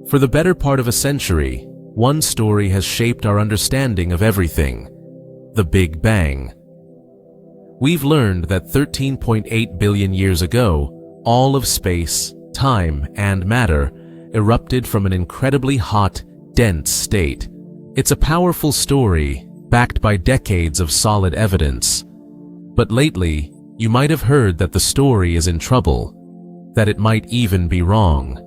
For the better part of a century, one story has shaped our understanding of everything: the Big Bang. We've learned that 13.8 billion years ago, all of space, time, and matter erupted from an incredibly hot, dense state. It's a powerful story, backed by decades of solid evidence. But lately, you might have heard that the story is in trouble, that it might even be wrong.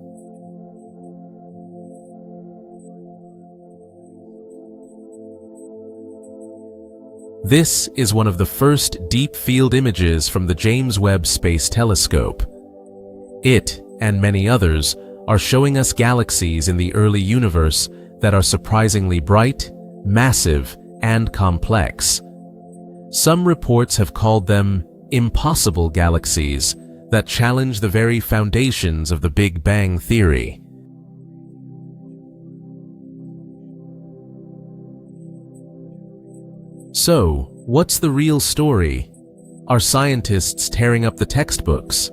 This is one of the first deep-field images from the James Webb Space Telescope. It, and many others, are showing us galaxies in the early universe that are surprisingly bright, massive, and complex. Some reports have called them impossible galaxies that challenge the very foundations of the Big Bang theory. So, what's the real story? Are scientists tearing up the textbooks?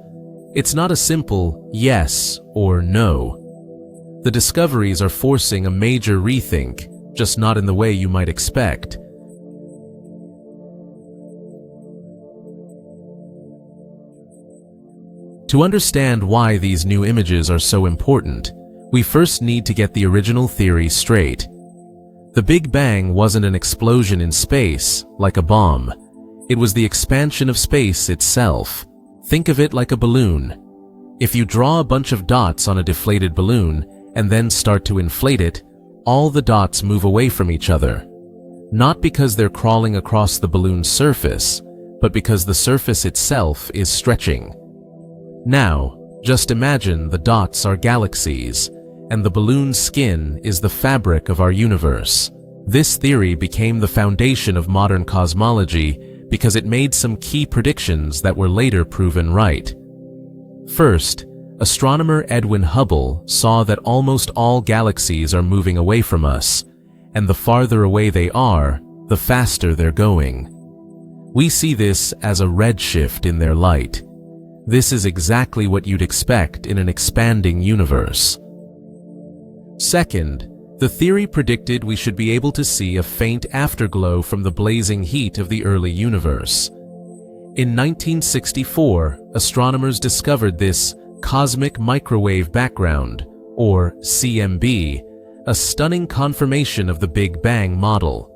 It's not a simple yes or no. The discoveries are forcing a major rethink, just not in the way you might expect. To understand why these new images are so important, we first need to get the original theory straight. The Big Bang wasn't an explosion in space, like a bomb. It was the expansion of space itself. Think of it like a balloon. If you draw a bunch of dots on a deflated balloon and then start to inflate it, all the dots move away from each other. Not because they're crawling across the balloon's surface, but because the surface itself is stretching. Now, just imagine the dots are galaxies, and the balloon's skin is the fabric of our universe. This theory became the foundation of modern cosmology because it made some key predictions that were later proven right. First, astronomer Edwin Hubble saw that almost all galaxies are moving away from us, and the farther away they are, the faster they're going. We see this as a redshift in their light. This is exactly what you'd expect in an expanding universe. Second, the theory predicted we should be able to see a faint afterglow from the blazing heat of the early universe. In 1964, astronomers discovered this cosmic microwave background, or CMB, a stunning confirmation of the Big Bang model.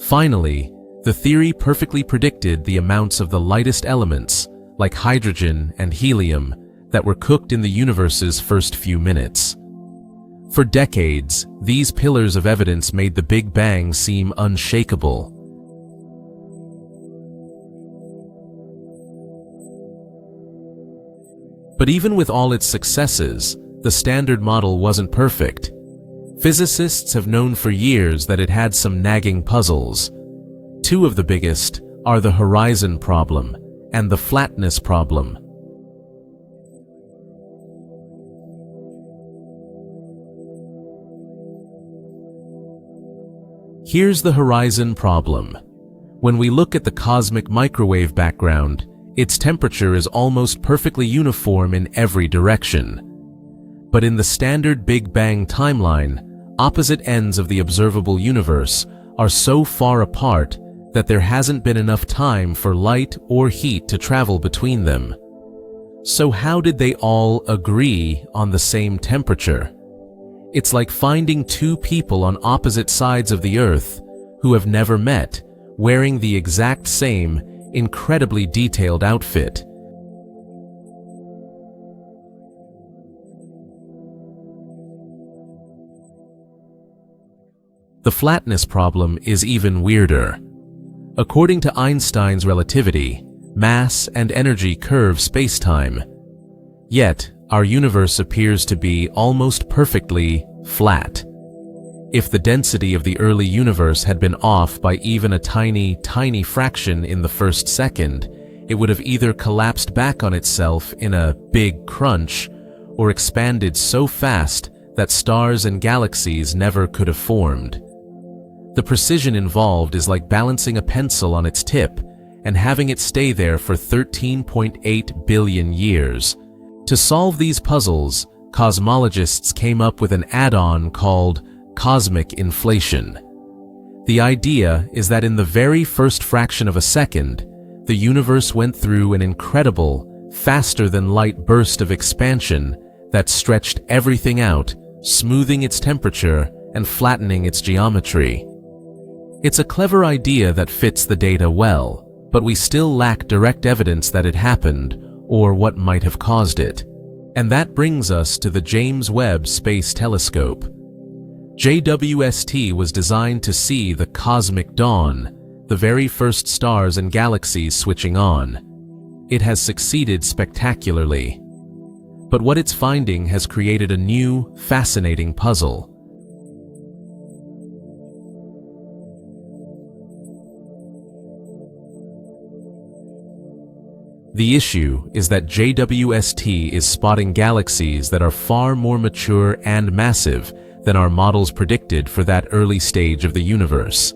Finally, the theory perfectly predicted the amounts of the lightest elements, like hydrogen and helium, that were cooked in the universe's first few minutes. For decades, these pillars of evidence made the Big Bang seem unshakable. But even with all its successes, the Standard Model wasn't perfect. Physicists have known for years that it had some nagging puzzles. Two of the biggest are the horizon problem and the flatness problem. Here's the horizon problem. When we look at the cosmic microwave background, its temperature is almost perfectly uniform in every direction. But in the standard Big Bang timeline, opposite ends of the observable universe are so far apart that there hasn't been enough time for light or heat to travel between them. So how did they all agree on the same temperature? It's like finding two people on opposite sides of the Earth who have never met, wearing the exact same, incredibly detailed outfit. The flatness problem is even weirder. According to Einstein's relativity, mass and energy curve spacetime. Yet, our universe appears to be almost perfectly flat. If the density of the early universe had been off by even a tiny, tiny fraction in the first second, it would have either collapsed back on itself in a big crunch or expanded so fast that stars and galaxies never could have formed. The precision involved is like balancing a pencil on its tip and having it stay there for 13.8 billion years. To solve these puzzles, cosmologists came up with an add-on called cosmic inflation. The idea is that in the very first fraction of a second, the universe went through an incredible, faster-than-light burst of expansion that stretched everything out, smoothing its temperature and flattening its geometry. It's a clever idea that fits the data well, but we still lack direct evidence that it happened or what might have caused it. And that brings us to the James Webb Space Telescope. JWST was designed to see the cosmic dawn, the very first stars and galaxies switching on. It has succeeded spectacularly. But what it's finding has created a new, fascinating puzzle. The issue is that JWST is spotting galaxies that are far more mature and massive than our models predicted for that early stage of the universe.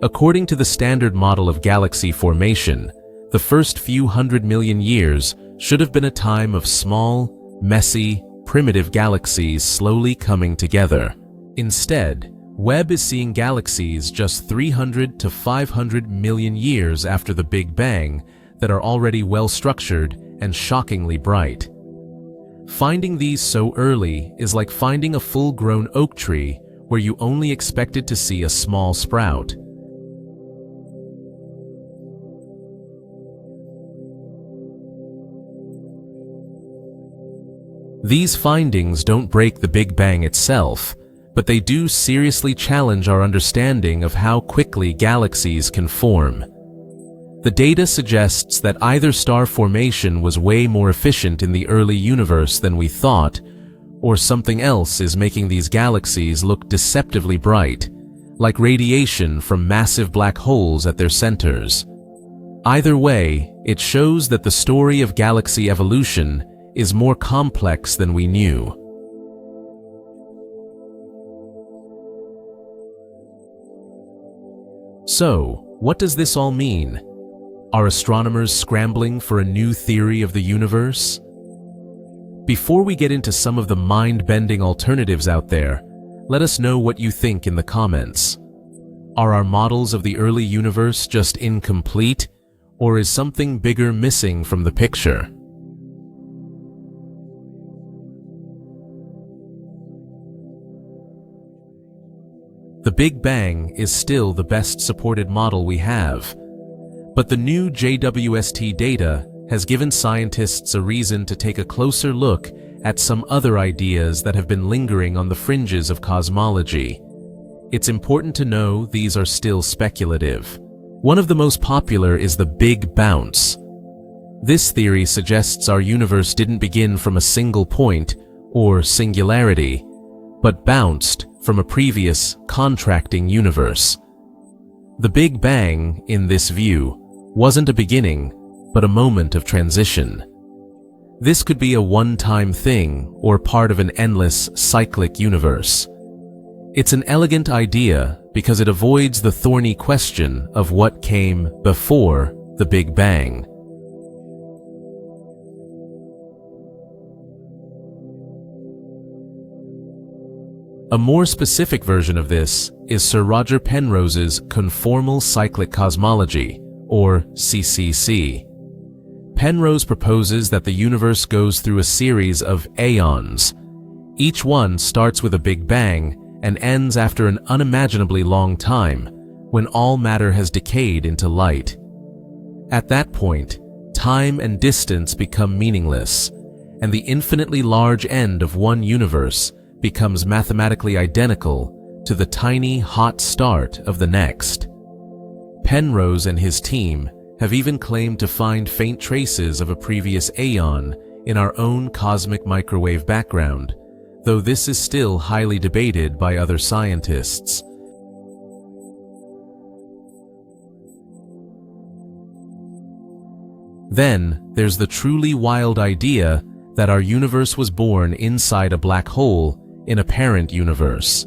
According to the standard model of galaxy formation, the first few 100 million years should have been a time of small, messy, primitive galaxies slowly coming together. Instead, Webb is seeing galaxies just 300 to 500 million years after the Big Bang that are already well-structured and shockingly bright. Finding these so early is like finding a full-grown oak tree where you only expected to see a small sprout. These findings don't break the Big Bang itself, but they do seriously challenge our understanding of how quickly galaxies can form. The data suggests that either star formation was way more efficient in the early universe than we thought, or something else is making these galaxies look deceptively bright, like radiation from massive black holes at their centers. Either way, it shows that the story of galaxy evolution is more complex than we knew. So, what does this all mean? Are astronomers scrambling for a new theory of the universe? Before we get into some of the mind-bending alternatives out there, let us know what you think in the comments. Are our models of the early universe just incomplete, or is something bigger missing from the picture? The Big Bang is still the best supported model we have, but the new JWST data has given scientists a reason to take a closer look at some other ideas that have been lingering on the fringes of cosmology. It's important to know these are still speculative. One of the most popular is the Big Bounce. This theory suggests our universe didn't begin from a single point, or singularity, but bounced from a previous, contracting universe. The Big Bang, in this view, wasn't a beginning, but a moment of transition. This could be a one-time thing or part of an endless, cyclic universe. It's an elegant idea because it avoids the thorny question of what came before the Big Bang. A more specific version of this is Sir Roger Penrose's conformal cyclic cosmology, or CCC. Penrose proposes that the universe goes through a series of aeons. Each one starts with a Big Bang and ends after an unimaginably long time, when all matter has decayed into light. At that point, time and distance become meaningless, and the infinitely large end of one universe becomes mathematically identical to the tiny, hot start of the next. Penrose and his team have even claimed to find faint traces of a previous aeon in our own cosmic microwave background, though this is still highly debated by other scientists. Then, there's the truly wild idea that our universe was born inside a black hole in a parent universe.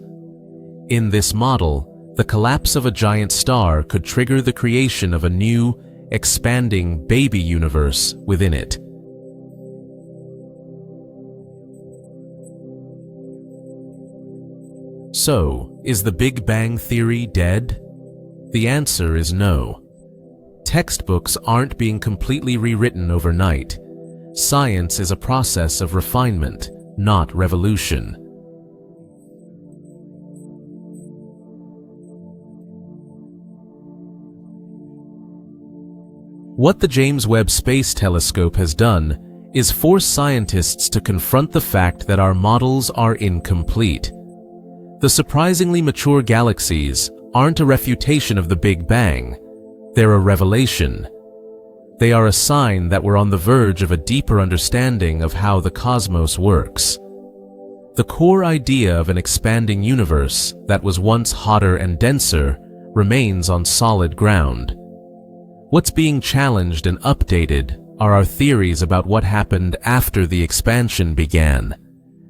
In this model, the collapse of a giant star could trigger the creation of a new, expanding baby universe within it. So, is the Big Bang Theory dead? The answer is no. Textbooks aren't being completely rewritten overnight. Science is a process of refinement, not revolution. What the James Webb Space Telescope has done is force scientists to confront the fact that our models are incomplete. The surprisingly mature galaxies aren't a refutation of the Big Bang, they're a revelation. They are a sign that we're on the verge of a deeper understanding of how the cosmos works. The core idea of an expanding universe that was once hotter and denser remains on solid ground. What's being challenged and updated are our theories about what happened after the expansion began,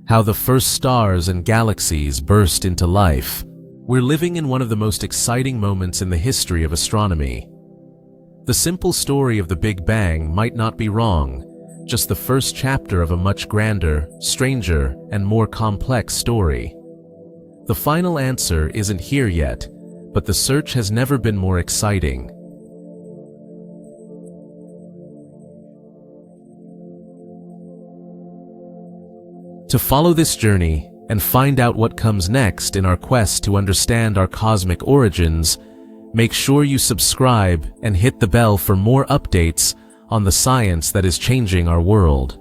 how the first stars and galaxies burst into life. We're living in one of the most exciting moments in the history of astronomy. The simple story of the Big Bang might not be wrong, just the first chapter of a much grander, stranger, and more complex story. The final answer isn't here yet, but the search has never been more exciting. To follow this journey and find out what comes next in our quest to understand our cosmic origins, make sure you subscribe and hit the bell for more updates on the science that is changing our world.